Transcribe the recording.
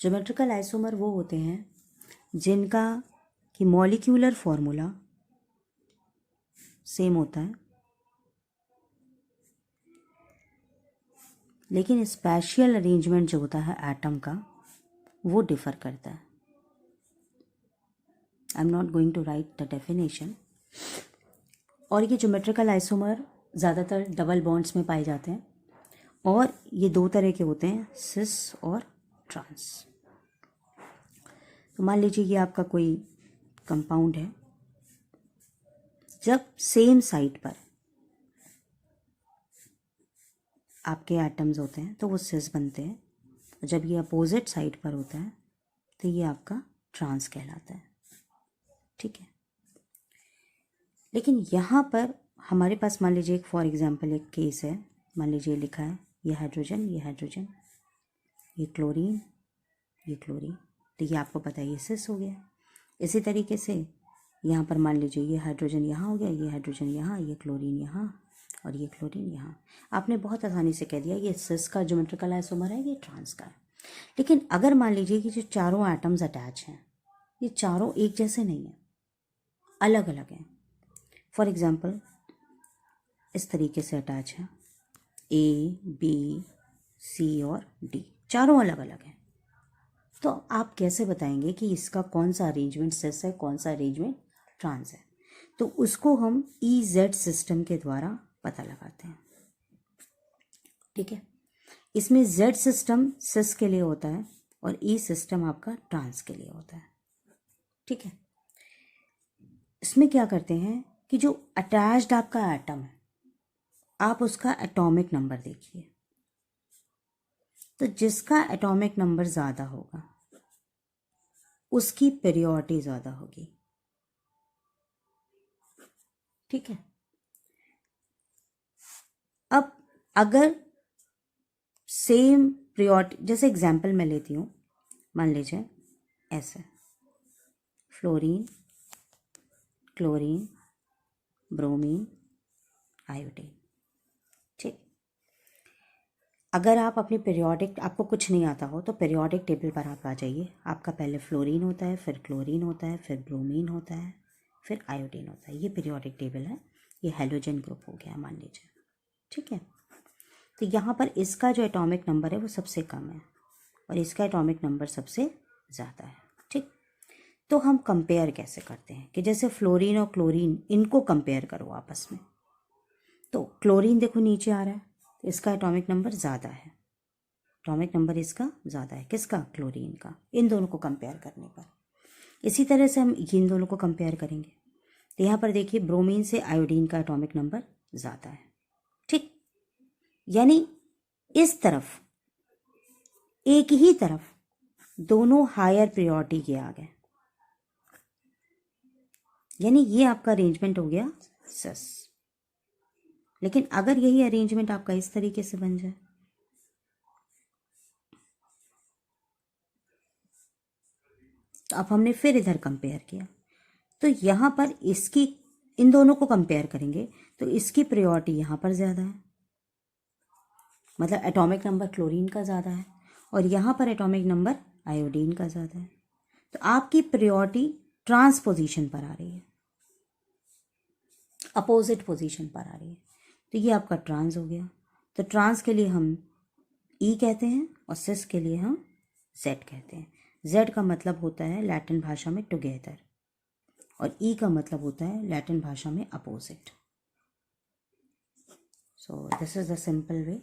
Geometrical isomer वो होते हैं जिनका कि मॉलिक्यूलर फॉर्मूला सेम होता है, लेकिन स्पेशियल अरेंजमेंट जो होता है एटम का वो डिफ़र करता है। I am not going to write the definition. और ये ज्योमेट्रिकल आइसोमर ज़्यादातर डबल बॉन्ड्स में पाए जाते हैं और ये दो तरह के होते हैं, सिस और ट्रांस। तो मान लीजिए ये आपका कोई कंपाउंड है, जब सेम साइट पर आपके एटम्स होते हैं तो वो सिस बनते हैं, और जब ये अपोजिट साइड पर होता है तो ये आपका ट्रांस कहलाता है। ठीक है, लेकिन यहाँ पर हमारे पास मान लीजिए एक फॉर एग्जांपल एक केस है, मान लीजिए लिखा है ये हाइड्रोजन, ये हाइड्रोजन, ये क्लोरीन, ये क्लोरीन, तो ये आपको पता है ये सिस हो गया। इसी तरीके से यहाँ पर मान लीजिए ये हाइड्रोजन यहाँ हो गया, ये हाइड्रोजन यहाँ, ये क्लोरीन यहाँ और ये क्लोरीन यहाँ। आपने बहुत आसानी से कह दिया ये सिस का ज्योमेट्रिकल आइसोमर है, ये ट्रांस का है। लेकिन अगर मान लीजिए कि जो चारों एटम्स अटैच हैं ये चारों एक जैसे नहीं हैं, अलग अलग हैं। फॉर एग्जांपल इस तरीके से अटैच है, ए बी सी और डी, चारों अलग अलग हैं, तो आप कैसे बताएंगे कि इसका कौन सा अरेंजमेंट सिस है, कौन सा अरेंजमेंट ट्रांस है? तो उसको हम EZ सिस्टम के द्वारा पता लगाते हैं। ठीक है, इसमें Z सिस्टम सिस के लिए होता है और E सिस्टम आपका ट्रांस के लिए होता है। ठीक है, इसमें क्या करते हैं कि जो अटैच्ड आपका एटम है आप उसका एटॉमिक नंबर देखिए, तो जिसका एटॉमिक नंबर ज़्यादा होगा उसकी पीरियोडिटी ज़्यादा होगी। ठीक है, अब अगर सेम पीरियोडिटी, जैसे एग्जांपल मैं लेती हूँ, मान लीजिए ऐसे फ्लोरीन, क्लोरीन, ब्रोमीन, आयोडीन। ठीक, अगर आप अपनी पीरियोडिक, आपको कुछ नहीं आता हो तो पीरियोडिक टेबल पर आप आ जाइए। आपका पहले फ्लोरीन होता है, फिर क्लोरीन होता है, फिर ब्रोमीन होता है, फिर आयोडीन होता है। ये पीरियोडिक टेबल है, ये हैलोजन ग्रुप हो गया मान लीजिए। ठीक है, तो यहाँ पर इसका जो एटॉमिक नंबर है वो सबसे कम है और इसका एटॉमिक नंबर सबसे ज़्यादा है। ठीक, तो हम कंपेयर कैसे करते हैं कि जैसे फ्लोरीन और क्लोरीन, इनको कंपेयर करो आपस में, तो क्लोरीन देखो नीचे आ रहा है, तो इसका एटॉमिक नंबर ज़्यादा है, एटॉमिक नंबर इसका ज़्यादा है, किसका? क्लोरीन का, इन दोनों को कंपेयर करने पर। इसी तरह से हम इन दोनों को कंपेयर करेंगे, तो यहाँ पर देखिए ब्रोमीन से आयोडीन का एटॉमिक नंबर ज़्यादा है। ठीक, यानी इस तरफ, एक ही तरफ दोनों हायर प्रायोरिटी के आ गए, यानी ये आपका अरेंजमेंट हो गया सिस। लेकिन अगर यही अरेंजमेंट आपका इस तरीके से बन जाए, तो अब हमने फिर इधर कंपेयर किया, तो यहाँ पर इसकी, इन दोनों को कंपेयर करेंगे तो इसकी प्रायोरिटी यहाँ पर ज़्यादा है, मतलब एटॉमिक नंबर क्लोरीन का ज़्यादा है, और यहाँ पर एटॉमिक नंबर आयोडीन का ज़्यादा है। तो आपकी प्रायोरिटी ट्रांस पोजीशन पर आ रही है, अपोजिट पोजीशन पर आ रही है, तो ये आपका ट्रांस हो गया। तो ट्रांस के लिए हम ई कहते हैं और सिस के लिए हम जेड कहते हैं। जेड का मतलब होता है लैटिन भाषा में टुगेदर, और ई का मतलब होता है लैटिन भाषा में opposite. So this is the simple way